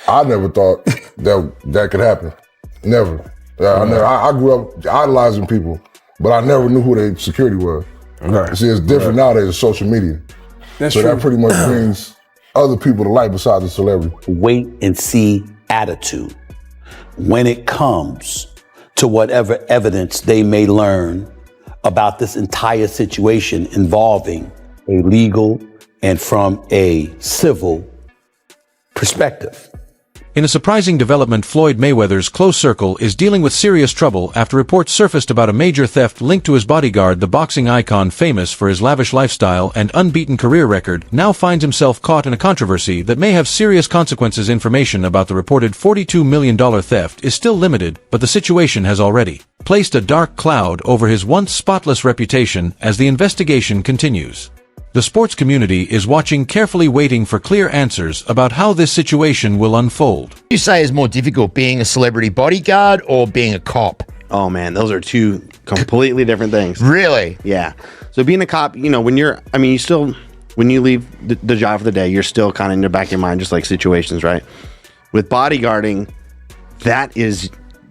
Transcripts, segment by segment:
I never thought that could happen. Never. I grew up idolizing people, but I never knew who their security was. Right. See, it's different nowadays with social media. That's so true. that pretty much brings other people to light besides the celebrity. Wait and see attitude when it comes to whatever evidence they may learn about this entire situation involving a legal and from a civil perspective. In a surprising development, Floyd Mayweather's close circle is dealing with serious trouble after reports surfaced about a major theft linked to his bodyguard. The boxing icon, famous for his lavish lifestyle and unbeaten career record, now finds himself caught in a controversy that may have serious consequences. Information about the reported $42 million theft is still limited, but the situation has already placed a dark cloud over his once spotless reputation as the investigation continues. The sports community is watching carefully, waiting for clear answers about how this situation will unfold. You say is more difficult, being a celebrity bodyguard or being a cop? Oh man, those are two completely different things. Really? Yeah. So being a cop, you know, when you leave the job for the day, you're still kind of in the back of your mind, just like situations, right? With bodyguarding,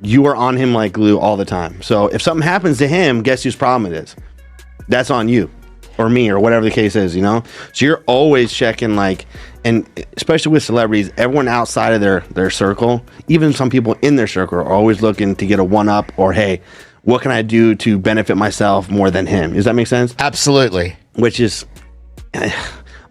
you are on him like glue all the time. So if something happens to him, guess whose problem it is? That's on you. Or me, or whatever the case is, you know? So you're always checking, like, and especially with celebrities, everyone outside of their circle, even some people in their circle, are always looking to get a one-up, or, hey, what can I do to benefit myself more than him? Does that make sense? Absolutely. Which is,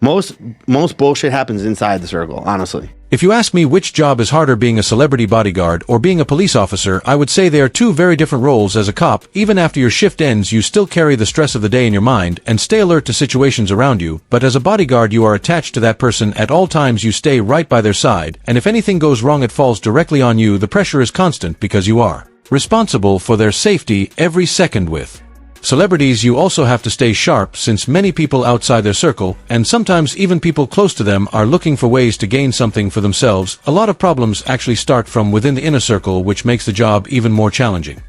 most bullshit happens inside the circle, honestly. If you ask me which job is harder, being a celebrity bodyguard or being a police officer, I would say they are two very different roles. As a cop, even after your shift ends, you still carry the stress of the day in your mind and stay alert to situations around you. But as a bodyguard, you are attached to that person at all times. You stay right by their side, and if anything goes wrong, it falls directly on you. The pressure is constant because you are responsible for their safety every second. With celebrities, you also have to stay sharp, since many people outside their circle, and sometimes even people close to them, are looking for ways to gain something for themselves. A lot of problems actually start from within the inner circle, which makes the job even more challenging.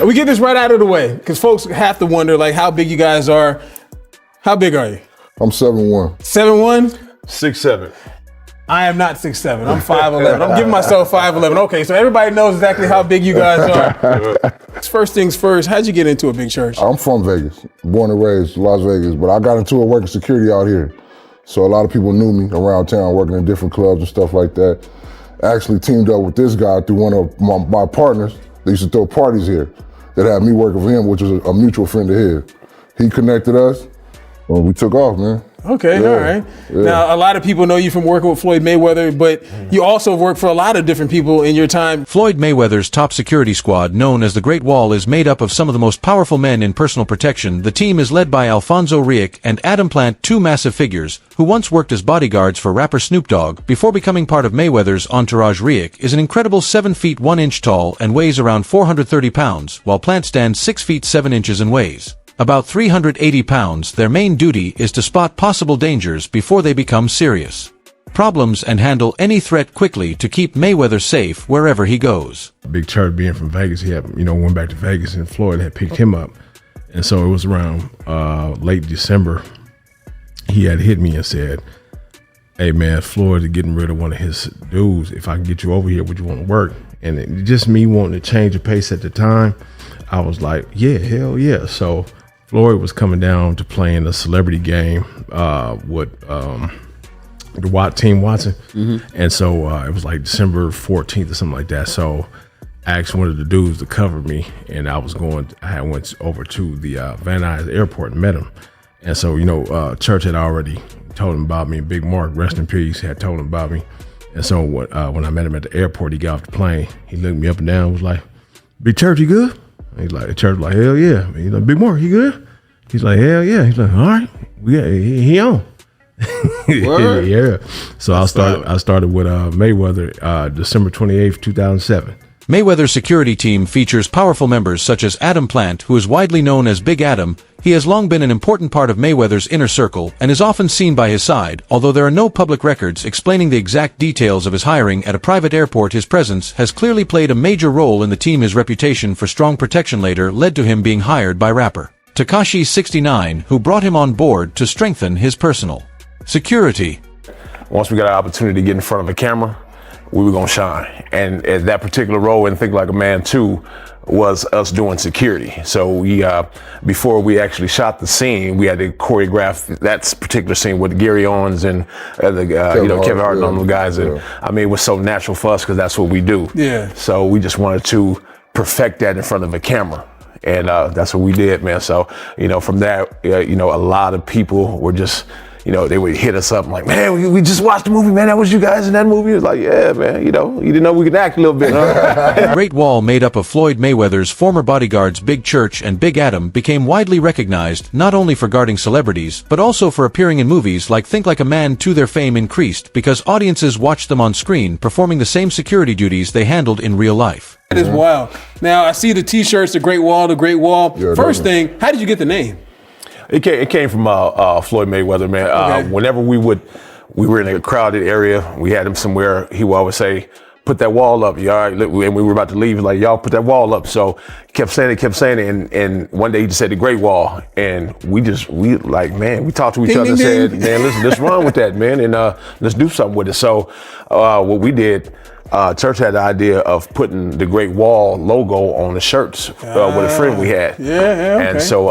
We get this right out of the way, because folks have to wonder, like, how big you guys are. How big are you? I'm 7'1". 7'1"? 6'7". I am not 6'7". I'm 5'11". I'm giving myself 5'11". Okay, so everybody knows exactly how big you guys are. First things first, how'd you get into a big church? I'm from Vegas, born and raised Las Vegas, but I got into it working security out here. So a lot of people knew me around town, working in different clubs and stuff like that. Actually teamed up with this guy through one of my partners. They used to throw parties here that had me working for him, which was a mutual friend of his. He connected us, and we took off, man. Okay, Yeah, all right. yeah. Now, a lot of people know you from working with Floyd Mayweather, but you also have worked for a lot of different people in your time. Floyd Mayweather's top security squad, known as the Great Wall, is made up of some of the most powerful men in personal protection. The team is led by Alfonso Riek and Adam Plant, two massive figures who once worked as bodyguards for rapper Snoop Dogg before becoming part of Mayweather's entourage. Riek is an incredible 7 feet 1 inch tall and weighs around 430 pounds, while Plant stands 6 feet 7 inches and weighs about 380 pounds. Their main duty is to spot possible dangers before they become serious problems and handle any threat quickly to keep Mayweather safe wherever he goes. Big Church, being from Vegas, he had, went back to Vegas, and Floyd had picked him up. And so it was around late December, he had hit me and said, "Hey man, Floyd is getting rid of one of his dudes. If I can get you over here, would you want to work?" And it, just me wanting to change the pace at the time, I was like, yeah, hell yeah. So Floyd was coming down to play in a celebrity game with the Team Watson. And so it was like December 14th or something like that. So I asked one of the dudes to cover me, and I went over to the Van Nuys airport and met him. And so, Church had already told him about me. Big Mark, rest in peace, had told him about me. And so when I met him at the airport, he got off the plane. He looked me up and down, was like, "Big Church, you good?" He's like, Church was like, "Hell yeah." He's like, "Big Mark, you good?" He's like, "Hell yeah." He's like, "All right, he on." Yeah. So I started with Mayweather December 28th, 2007. Mayweather's security team features powerful members such as Adam Plant, who is widely known as Big Adam. He has long been an important part of Mayweather's inner circle and is often seen by his side, although there are no public records explaining the exact details of his hiring at a private airport. His presence has clearly played a major role in the team. His reputation for strong protection later led to him being hired by rapper Tekashi 69, who brought him on board to strengthen his personal security. Once we got an opportunity to get in front of a camera, we were gonna shine. And that particular role in Think Like a Man 2 was us doing security. So we, before we actually shot the scene, we had to choreograph that particular scene with Gary Owens and Kevin Hart and all those guys. And I mean, it was so natural for us because that's what we do. Yeah. So we just wanted to perfect that in front of a camera. And that's what we did, man. So, from that, a lot of people were just, they would hit us up like, man, we just watched the movie, man. That was you guys in that movie. It was like, yeah, man, you didn't know we could act a little bit, huh? The Great Wall, made up of Floyd Mayweather's former bodyguards Big Church and Big Adam, became widely recognized not only for guarding celebrities, but also for appearing in movies like Think Like a Man 2. Their fame increased because audiences watched them on screen performing the same security duties they handled in real life. That is wild. Now, I see the T-shirts, the Great Wall, the Great Wall. Yeah, First thing, how did you get the name? It came from Floyd Mayweather, man. Okay. Whenever we were in a crowded area, we had him somewhere, he would always say, put that wall up, you all right? And we were about to leave, like, y'all put that wall up. So kept saying it. And one day he just said the Great Wall. And we talked to each other and said, man, let's run with that, man. And let's do something with it. So what we did, Church had the idea of putting the Great Wall logo on the shirts with a friend we had. Okay. And so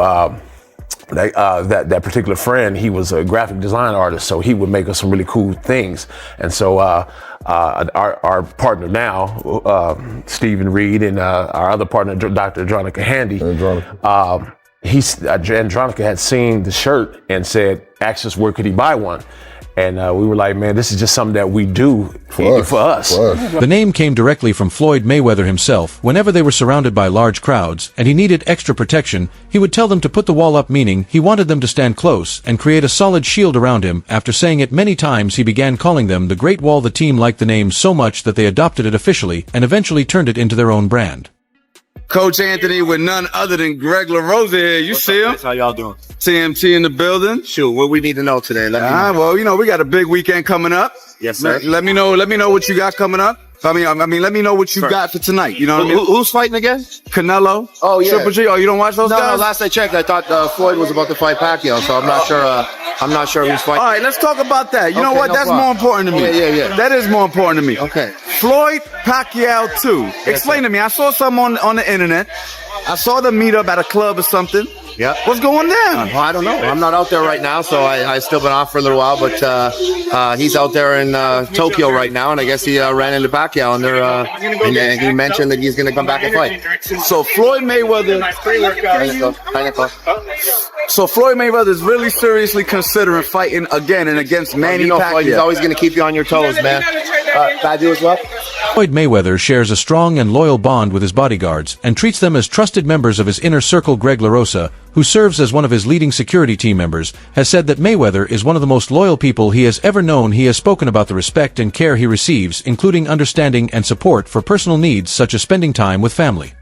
that particular friend, he was a graphic design artist, so he would make us some really cool things. And so our partner now, Stephen Reed, and our other partner, Dr. Andronica Handy, Andronica had seen the shirt and asked us where could he buy one. And we were like, man, this is just something that we do for us. The name came directly from Floyd Mayweather himself. Whenever they were surrounded by large crowds and he needed extra protection, he would tell them to put the wall up, meaning he wanted them to stand close and create a solid shield around him. After saying it many times, he began calling them the Great Wall. The team liked the name so much that they adopted it officially and eventually turned it into their own brand. Coach Anthony with none other than Greg LaRosa here. You see him? How y'all doing? TMT in the building. Shoot, what we need to know today? Well, we got a big weekend coming up. Yes, sir. Let me know what you got coming up. I mean, let me know what you got for tonight. You know what I mean? Who's fighting again? Canelo. Oh, yeah. Triple G. Oh, you don't watch those guys? No, last I checked, I thought Floyd was about to fight Pacquiao, so I'm not sure. I'm not sure who's fighting. All right, let's talk about that. You know what? That's more important to me. Yeah. That is more important to me. Okay. Floyd Pacquiao 2. Explain to me. I saw something on the internet. I saw them meet up at a club or something. Yeah. What's going down? Well, I don't know. I'm not out there right now, so I still been off for a little while. But he's out there in Tokyo right now, and I guess he ran into Pacquiao, and he mentioned that he's going to come back and fight. So Floyd Mayweather. So Floyd Mayweather is really seriously considering fighting again and against Manny Pacquiao. Floyd, he's always going to keep you on your toes, man. Can I do as well? Floyd Mayweather shares a strong and loyal bond with his bodyguards and treats them as trusted members of his inner circle. Greg LaRosa, who serves as one of his leading security team members, has said that Mayweather is one of the most loyal people he has ever known. He has spoken about the respect and care he receives, including understanding and support for personal needs such as spending time with family.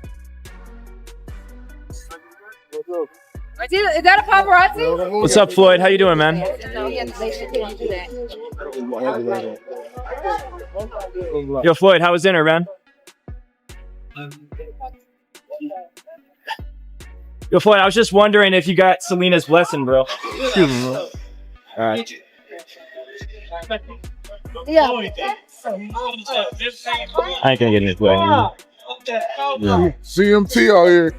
Is that a paparazzi? What's up, Floyd? How you doing, man? Yo, Floyd, how was dinner, man? Yo, Floyd, I was just wondering if you got Selena's blessing, bro. All right. Yeah. I ain't gonna get in his way. CMT out here.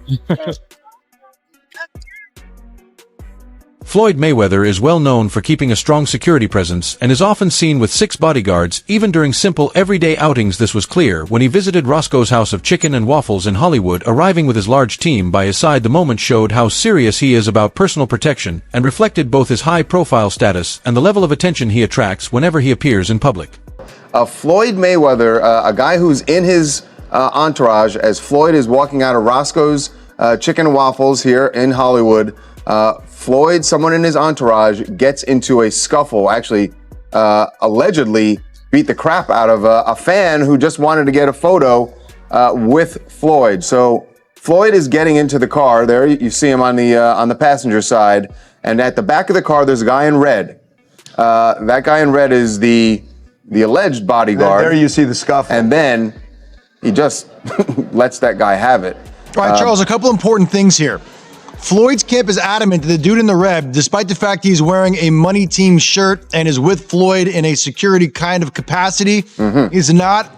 Floyd Mayweather is well known for keeping a strong security presence and is often seen with 6 bodyguards, even during simple everyday outings. This was clear when he visited Roscoe's House of Chicken and Waffles in Hollywood. Arriving with his large team by his side, the moment showed how serious he is about personal protection and reflected both his high-profile status and the level of attention he attracts whenever he appears in public. Floyd Mayweather, a guy who's in his entourage as Floyd is walking out of Roscoe's Chicken and Waffles here in Hollywood. Floyd, someone in his entourage, gets into a scuffle, actually allegedly beat the crap out of a fan who just wanted to get a photo with Floyd. So Floyd is getting into the car. There you see him on the passenger side, and at the back of the car there's a guy in red. That guy in red is the alleged bodyguard. There you see the scuffle. And then he just lets that guy have it. All right, Charles, a couple important things here. Floyd's camp is adamant that the dude in the red, despite the fact he's wearing a money team shirt and is with Floyd in a security kind of capacity, is not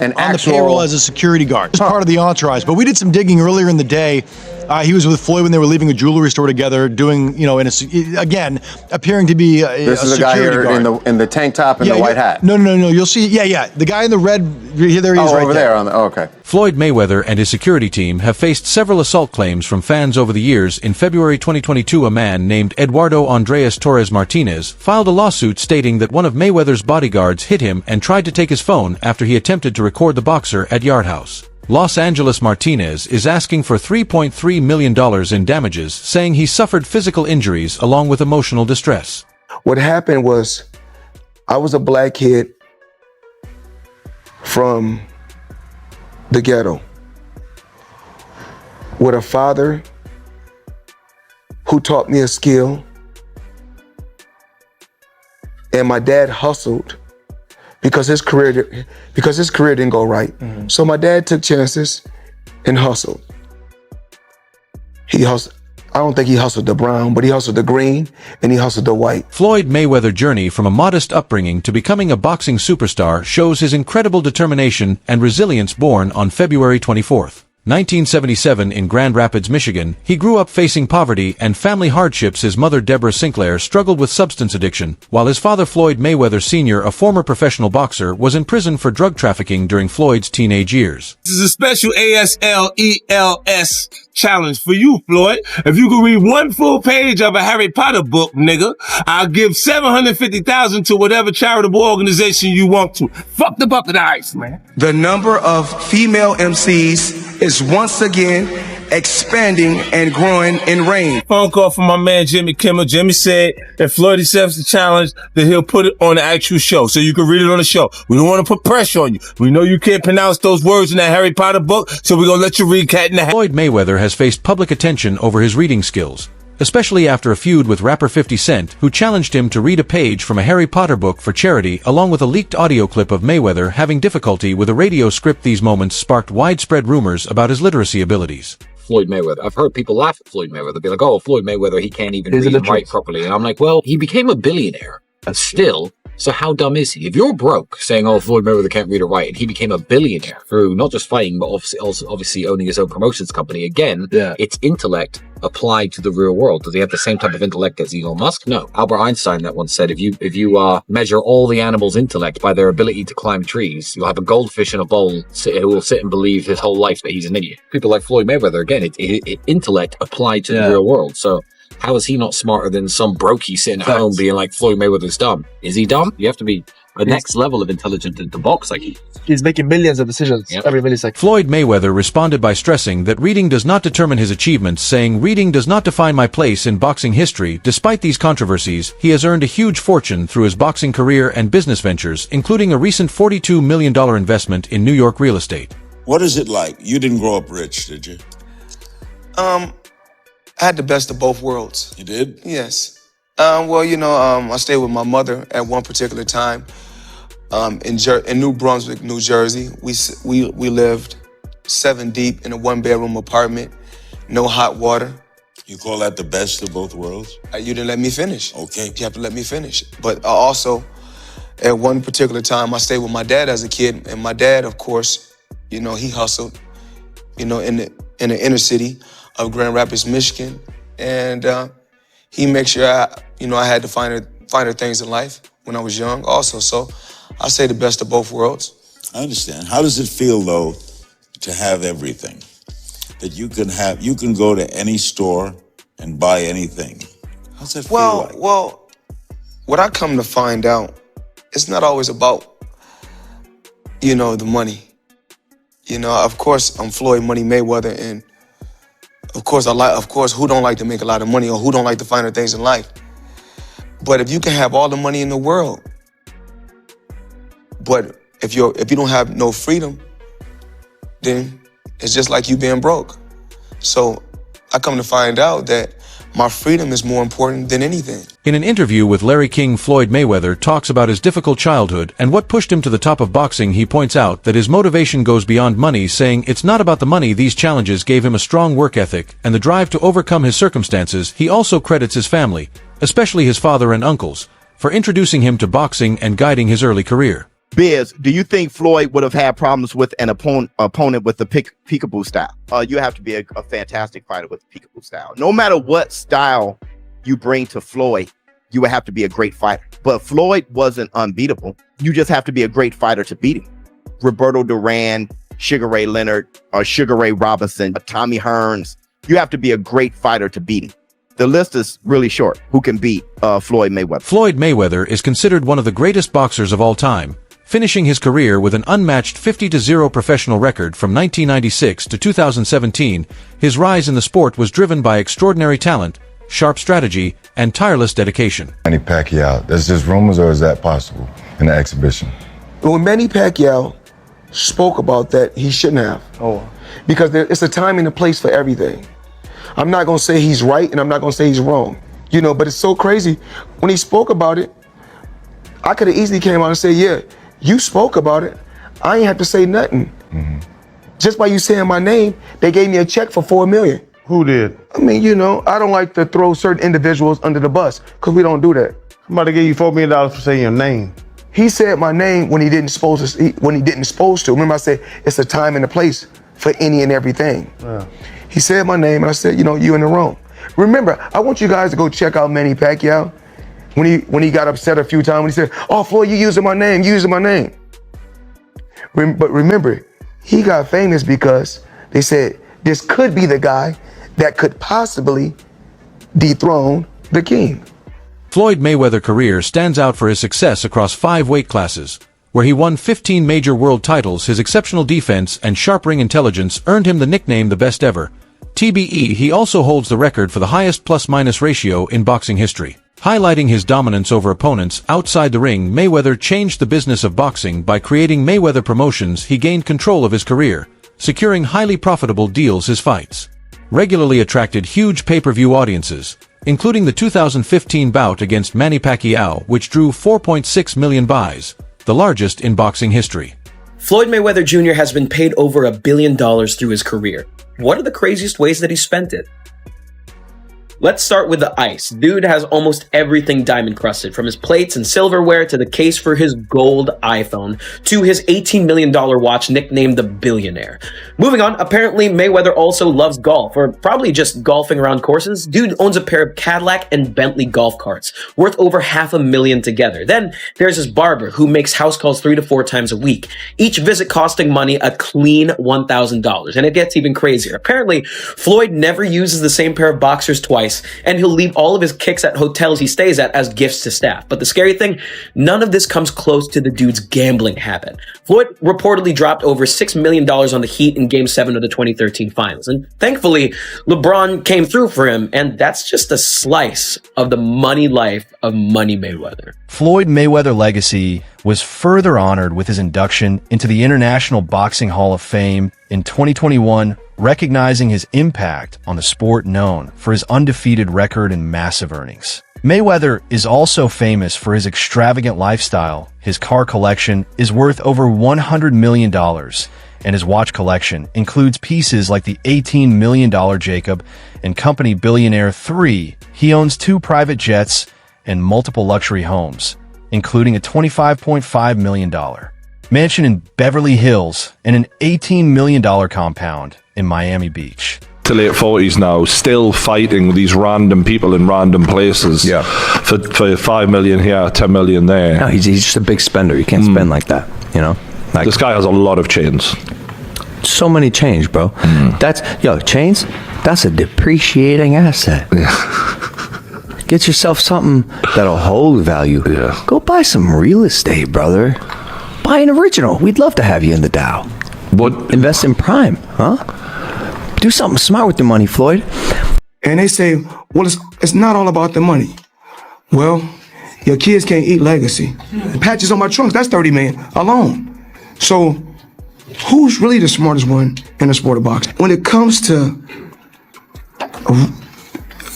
on the payroll as a security guard. It's part of the entourage. But we did some digging earlier in the day. He was with Floyd when they were leaving a jewelry store together, doing, again, appearing to be This is a guy here in the tank top and the white hat. No. You'll see. Yeah. The guy in the red. There he is, right over there. Okay. Floyd Mayweather and his security team have faced several assault claims from fans over the years. In February 2022, a man named Eduardo Andres Torres Martinez filed a lawsuit stating that one of Mayweather's bodyguards hit him and tried to take his phone after he attempted to record the boxer at Yard House. Los Angeles Martinez is asking for $3.3 million in damages, saying he suffered physical injuries along with emotional distress. What happened was, I was a black kid from the ghetto with a father who taught me a skill, and my dad hustled because his career didn't go right. So my dad took chances and hustled. He hustled. I don't think he hustled the brown, but he hustled the green and he hustled the white. Floyd Mayweather's journey from a modest upbringing to becoming a boxing superstar shows his incredible determination and resilience. Born on February 24, 1977 in Grand Rapids, Michigan, he grew up facing poverty and family hardships. His mother, Deborah Sinclair, struggled with substance addiction, while his father, Floyd Mayweather Sr., a former professional boxer, was in prison for drug trafficking during Floyd's teenage years. This is a special ASLELS challenge for you, Floyd. If you can read one full page of a Harry Potter book, nigga, I'll give $750,000 to whatever charitable organization you want to. Fuck the bucket of ice, man. The number of female MCs is once again expanding and growing in range. Phone call from my man Jimmy Kimmel. Jimmy said if Floyd accepts the challenge, then he'll put it on the actual show so you can read it on the show. We don't want to put pressure on you. We know you can't pronounce those words in that Harry Potter book, so we're gonna let you read Cat in the Hat. Floyd Mayweather has faced public attention over his reading skills, especially after a feud with rapper 50 Cent, who challenged him to read a page from a Harry Potter book for charity, along with a leaked audio clip of Mayweather having difficulty with a radio script. These moments sparked widespread rumors about his literacy abilities. Floyd Mayweather. I've heard people laugh at Floyd Mayweather. Be like, oh, Floyd Mayweather, he can't even read and write properly. And I'm like, well, he became a billionaire. And still, so how dumb is he? If you're broke, saying, oh, Floyd Mayweather can't read or write, and he became a billionaire through not just fighting, but obviously owning his own promotions company, again, it's intellect applied to the real world. Does he have the same type of intellect as Elon Musk? No. Albert Einstein that once said, if you measure all the animals' intellect by their ability to climb trees, you'll have a goldfish in a bowl who will sit and believe his whole life that he's an idiot. People like Floyd Mayweather, again, it's intellect applied to the real world. So how is he not smarter than some brokey sitting at home being like, Floyd Mayweather's dumb? Is he dumb? You have to be a next level of intelligent to box like he. He's making millions of decisions every millisecond. Floyd Mayweather responded by stressing that reading does not determine his achievements, saying, reading does not define my place in boxing history. Despite these controversies, he has earned a huge fortune through his boxing career and business ventures, including a recent $42 million investment in New York real estate. What is it like? You didn't grow up rich, did you? I had the best of both worlds. You did? Yes. I stayed with my mother at one particular time in New Brunswick, New Jersey. We lived 7 deep in a 1-bedroom apartment, no hot water. You call that the best of both worlds? You didn't let me finish. Okay. You have to let me finish. But also, at one particular time, I stayed with my dad as a kid, and my dad, of course, he hustled, in the inner city of Grand Rapids, Michigan, and he made sure I had the finer things in life when I was young also. So I say the best of both worlds. I understand. How does it feel though to have everything? That you can go to any store and buy anything. How's that feel like? Well, what I come to find out, it's not always about, the money. Of course, I'm Floyd Money Mayweather, and of course, who don't like to make a lot of money or who don't like the finer things in life? But if you can have all the money in the world, but if you don't have no freedom, then it's just like you being broke. So I come to find out that my freedom is more important than anything. In an interview with Larry King, Floyd Mayweather talks about his difficult childhood and what pushed him to the top of boxing. He points out that his motivation goes beyond money, saying it's not about the money. These challenges gave him a strong work ethic and the drive to overcome his circumstances. He also credits his family, especially his father and uncles, for introducing him to boxing and guiding his early career. Biz, do you think Floyd would have had problems with an opponent with the peekaboo style? You have to be a fantastic fighter with the peekaboo style. No matter what style you bring to Floyd, you would have to be a great fighter. But Floyd wasn't unbeatable. You just have to be a great fighter to beat him. Roberto Duran, Sugar Ray Leonard, Sugar Ray Robinson, Tommy Hearns. You have to be a great fighter to beat him. The list is really short. Who can beat Floyd Mayweather? Floyd Mayweather is considered one of the greatest boxers of all time, finishing his career with an unmatched 50-0 professional record from 1996 to 2017. His rise in the sport was driven by extraordinary talent, sharp strategy, and tireless dedication. Manny Pacquiao, that's just rumors, or is that possible in the exhibition? When Manny Pacquiao spoke about that, he shouldn't have. Because it's a time and a place for everything. I'm not gonna say he's right and I'm not gonna say he's wrong. You know, but it's so crazy. When he spoke about it, I could have easily came out and said, yeah, you spoke about it. I ain't have to say nothing. Just by you saying my name, they gave me a check for $4 million. Who did? I mean, you know, I don't like to throw certain individuals under the bus because we don't do that. I'm about to give you $4 million for saying your name. He said my name when he didn't supposed to. Remember, I said it's a time and a place for any and everything. Yeah. He said my name, and I said, you know, you in the wrong. Remember, I want you guys to go check out Manny Pacquiao when he got upset a few times when he said, "Oh, Floyd, you using my name, But remember, he got famous because they said this could be the guy that could possibly dethrone the king. Floyd Mayweather's career stands out for his success across 5 weight classes, where he won 15 major world titles. His exceptional defense and sharp ring intelligence earned him the nickname the best ever. TBE, he also holds the record for the highest plus-minus ratio in boxing history. Highlighting his dominance over opponents outside the ring, Mayweather changed the business of boxing by creating Mayweather Promotions. He gained control of his career, securing highly profitable deals. His fights regularly attracted huge pay-per-view audiences, including the 2015 bout against Manny Pacquiao, which drew 4.6 million buys, the largest in boxing history. Floyd Mayweather Jr. has been paid over $1 billion through his career. What are the craziest ways that he spent it? Let's start with the ice. Dude has almost everything diamond crusted, from his plates and silverware to the case for his gold iPhone to his $18 million watch nicknamed the Billionaire. Moving on, apparently Mayweather also loves golf, or probably just golfing around courses. Dude owns a pair of Cadillac and Bentley golf carts, worth over $500,000 together. Then there's his barber, who makes house calls 3 to 4 times a week, each visit costing money a clean $1,000. And it gets even crazier. Apparently, Floyd never uses the same pair of boxers twice, and he'll leave all of his kicks at hotels he stays at as gifts to staff. But the scary thing, none of this comes close to the dude's gambling habit. Floyd reportedly dropped over $6 million on the Heat in Game 7 of the 2013 finals. And thankfully, LeBron came through for him, and that's just a slice of the money life of Money Mayweather. Floyd Mayweather legacy was further honored with his induction into the International Boxing Hall of Fame in 2021, recognizing his impact on the sport known for his undefeated record and massive earnings. Mayweather is also famous for his extravagant lifestyle. His car collection is worth over $100 million, and his watch collection includes pieces like the $18 million Jacob and Company Billionaire 3. He owns 2 private jets and multiple luxury homes, including a $25.5 million mansion in Beverly Hills and an $18 million compound in Miami Beach. To late 40s now, still fighting these random people in random places. Yeah. For $5 million here, $10 million there. No, he's just a big spender. You can't spend like that, you know? Like, this guy has a lot of chains. So many chains, bro. Chains, that's a depreciating asset. Yeah. Get yourself something that'll hold value. Yeah. Go buy some real estate, brother. Buy an original. We'd love to have you in the Dow. What? Invest in Prime, huh? Do something smart with the money, Floyd. And they say, well, it's not all about the money. Well, your kids can't eat legacy. Patches on my trunks, that's $30 million alone. So who's really the smartest one in the sport of boxing? When it comes to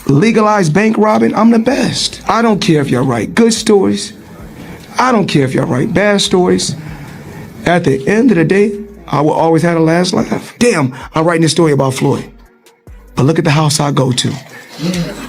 legalized bank robbing, I'm the best. I don't care if y'all write good stories. I don't care if y'all write bad stories. At the end of the day, I will always have the last laugh. Damn, I'm writing this story about Floyd. But look at the house I go to.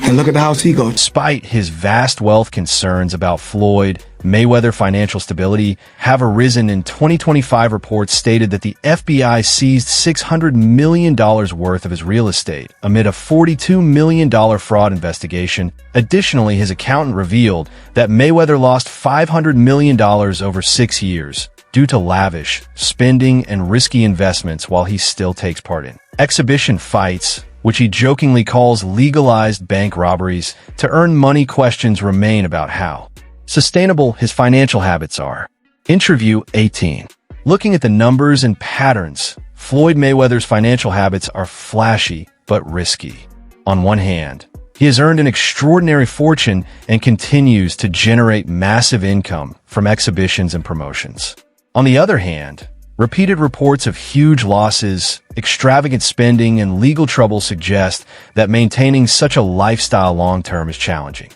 And look at the house he goes to. Despite his vast wealth, concerns about Floyd Mayweather financial stability have arisen. In 2025 reports stated that the FBI seized $600 million worth of his real estate amid a $42 million fraud investigation. Additionally, his accountant revealed that Mayweather lost $500 million over 6 years due to lavish spending and risky investments while he still takes part in exhibition fights, which he jokingly calls legalized bank robberies. To earn money, questions remain about how sustainable his financial habits are. Interview 18. Looking at the numbers and patterns, Floyd Mayweather's financial habits are flashy but risky. On one hand, he has earned an extraordinary fortune and continues to generate massive income from exhibitions and promotions. On the other hand, repeated reports of huge losses, extravagant spending, and legal trouble suggest that maintaining such a lifestyle long-term is challenging.